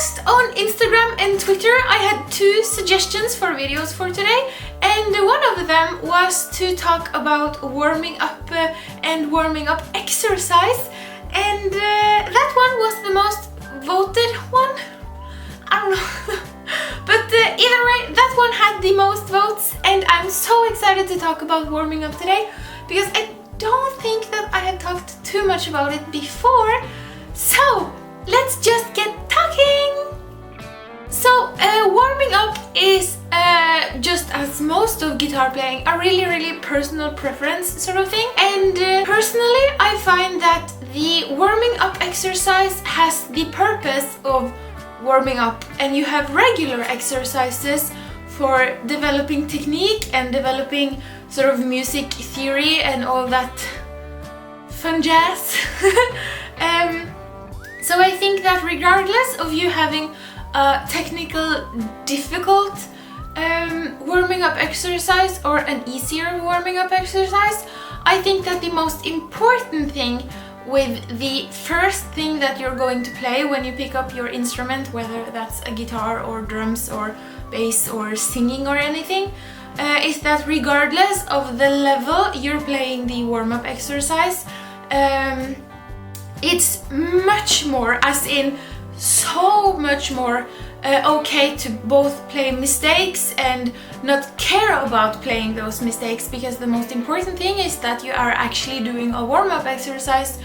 asked on Instagram and Twitter. I had 2 suggestions for videos for today, and one of them was to talk about warming up and warming up exercise, and that one was the most voted one. I don't know. But either way, that one had the most votes, and I'm so excited to talk about warming up today because I don't think that I have talked too much about it before. So let's just get talking! So warming up is just as most of guitar playing a really personal preference sort of thing, and personally I find that the warming up exercise has the purpose of warming up, and you have regular exercises for developing technique and developing sort of music theory and all that fun jazz. So I think that regardless of you having a technical difficult warming up exercise or an easier warming up exercise, I think that the most important thing with the first thing that you're going to play when you pick up your instrument, whether that's a guitar or drums or bass or singing or anything, is that regardless of the level you're playing the warm-up exercise, it's much more, as in so much more okay to both play mistakes and not care about playing those mistakes, because the most important thing is that you are actually doing a warm-up exercise,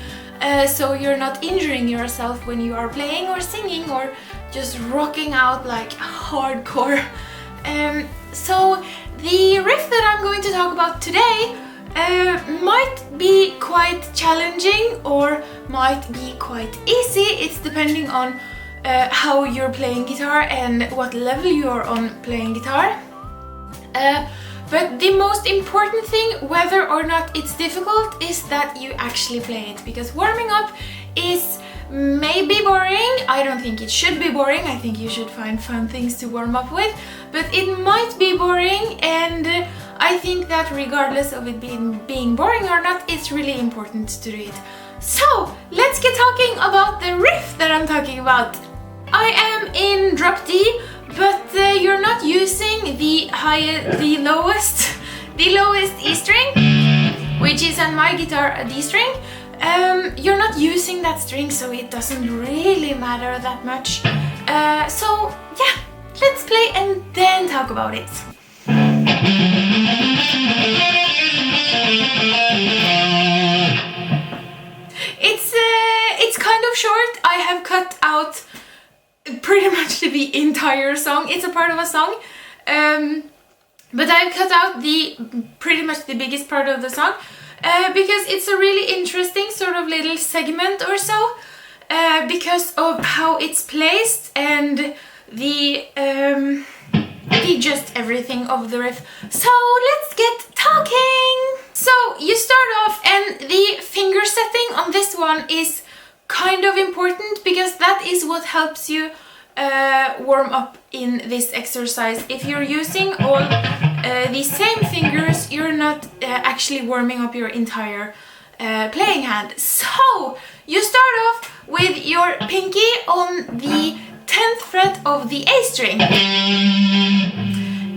so you're not injuring yourself when you are playing or singing or just rocking out like hardcore. So the riff that I'm going to talk about today might be quite challenging or might be quite easy. It's depending on how you're playing guitar and what level you're on playing guitar. But the most important thing, whether or not it's difficult, is that you actually play it, because warming up is maybe boring. I don't think it should be boring. I think you should find fun things to warm up with, but it might be boring, and I think that regardless of it being boring or not, it's really important to do it. So let's get talking about the riff that I'm talking about. I am in drop D, but you're not using the lowest E string, which is on my guitar a D string. You're not using that string, so it doesn't really matter that much. So yeah, let's play and then talk about it. It's kind of short. I have cut out pretty much the entire song. It's a part of a song, but I've cut out pretty much the biggest part of the song because it's a really interesting sort of little segment or so, because of how it's placed and the just everything of the riff. So let's get talking! So you start off, and the finger setting on this one is kind of important, because that is what helps you warm up in this exercise. If you're using all the same fingers, you're not actually warming up your entire playing hand. So you start off with your pinky on the 10th fret of the A string,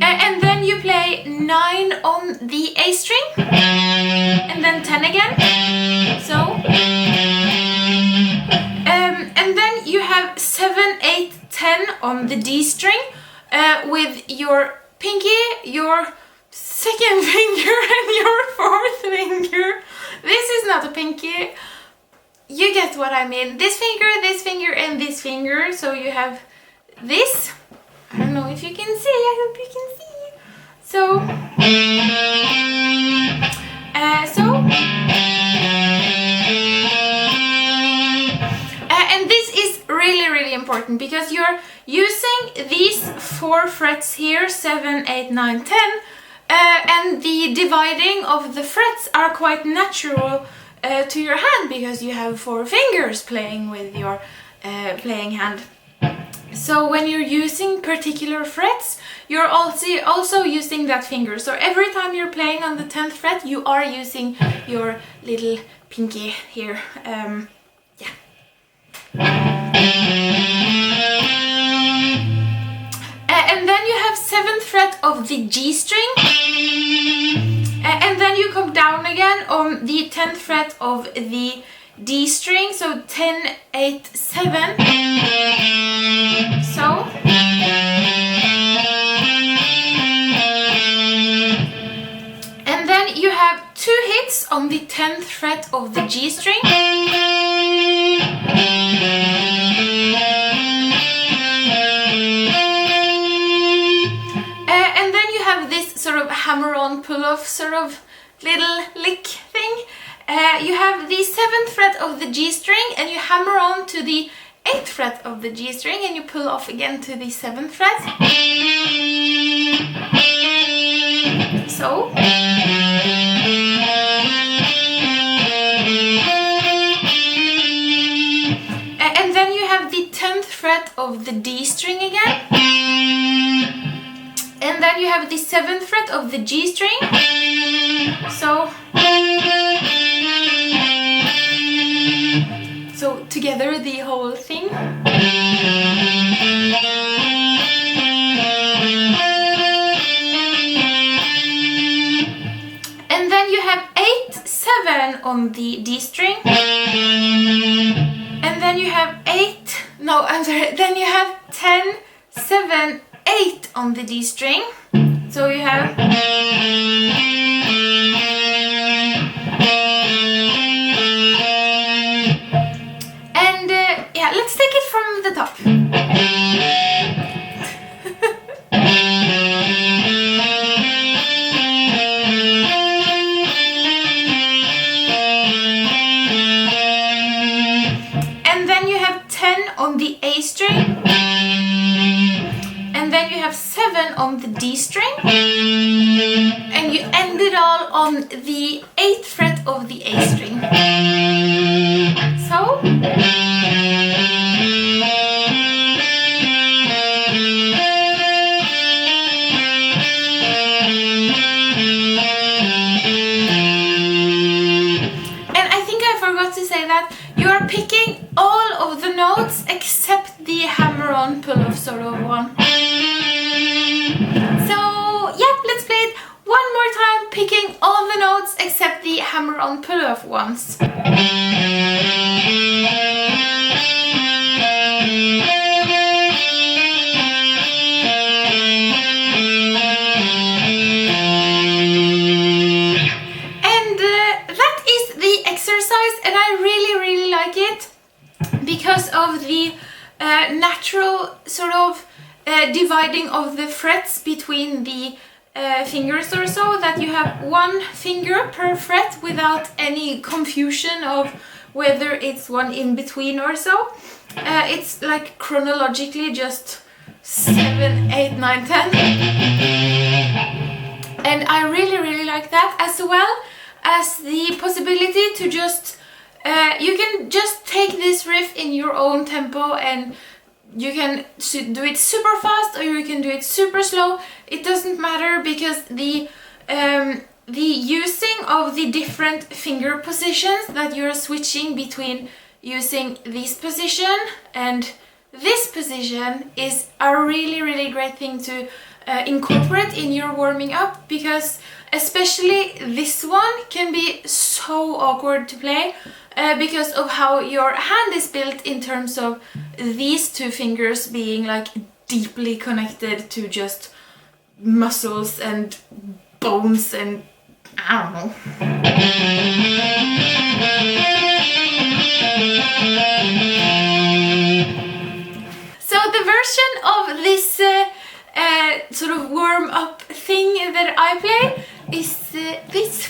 and then you play 9 on the A string, and then 10 again, so, and then you have 7, 8, 10 on the D string, with your pinky, your second finger and your 4th finger. This is not a pinky. You get what I mean. This finger, and this finger. So you have this. I don't know if you can see. I hope you can see. So, and this is really important, because you're using these 4 frets here, 7, 8, 9, 10, and the dividing of the frets are quite natural to your hand, because you have 4 fingers playing with your playing hand. So when you're using particular frets, you're also using that finger. So every time you're playing on the 10th fret, you are using your little pinky here. Yeah. of the G string, and then you come down again on the 10th fret of the D string, so 10, 8, 7, so. And then you have 2 hits on the 10th fret of the G string. And then you have this sort of hammer-on pull-off sort of little lick thing. You have the 7th fret of the G string and you hammer on to the 8th fret of the G string and you pull off again to the 7th fret. So. And then you have the 10th fret of the D string again. And then you have the 7th fret of the G string. So together the whole thing. And then you have 8, 7 on the D string. And then you have then you have 10, 7, 8 on the D string. So you have. Yeah, let's take it from the top. And then you have 10 on the A string. And then you have 7 on the D string. And you end it all on the 8th fret of the A string. So. To say that you are picking all of the notes except the hammer-on pull-off sort of one. So yeah, let's play it one more time, picking all the notes except the hammer-on pull-off ones. And I really like it because of the natural sort of dividing of the frets between the fingers or so, that you have one finger per fret without any confusion of whether it's one in between or so. It's like chronologically just 7, 8, 9, 10. And I really like that, as well as the possibility to just you can just take this riff in your own tempo, and you can do it super fast or you can do it super slow. It doesn't matter, because the using of the different finger positions that you're switching between using this position and this position is a really great thing to incorporate in your warming up, because especially this one can be so awkward to play because of how your hand is built, in terms of these two fingers being like deeply connected to just muscles and bones and I don't know. So the version of this sort of warm-up thing that I play is this.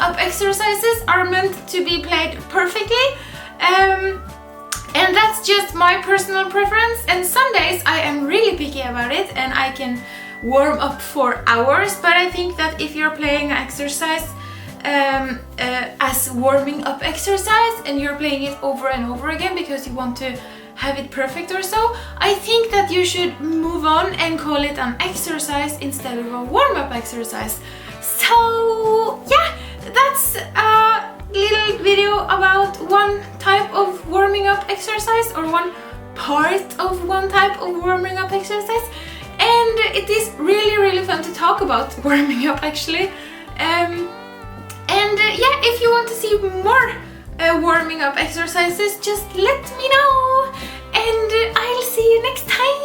up exercises are meant to be played perfectly. And that's just my personal preference, and some days I am really picky about it and I can warm up for hours, but I think that if you're playing an exercise as warming up exercise and you're playing it over and over again because you want to have it perfect or so, I think that you should move on and call it an exercise instead of a warm-up exercise. So yeah, that's a little video about one type of warming up exercise, or one part of one type of warming up exercise, and it is really fun to talk about warming up actually. Yeah, if you want to see more warming up exercises, just let me know, and I'll see you next time.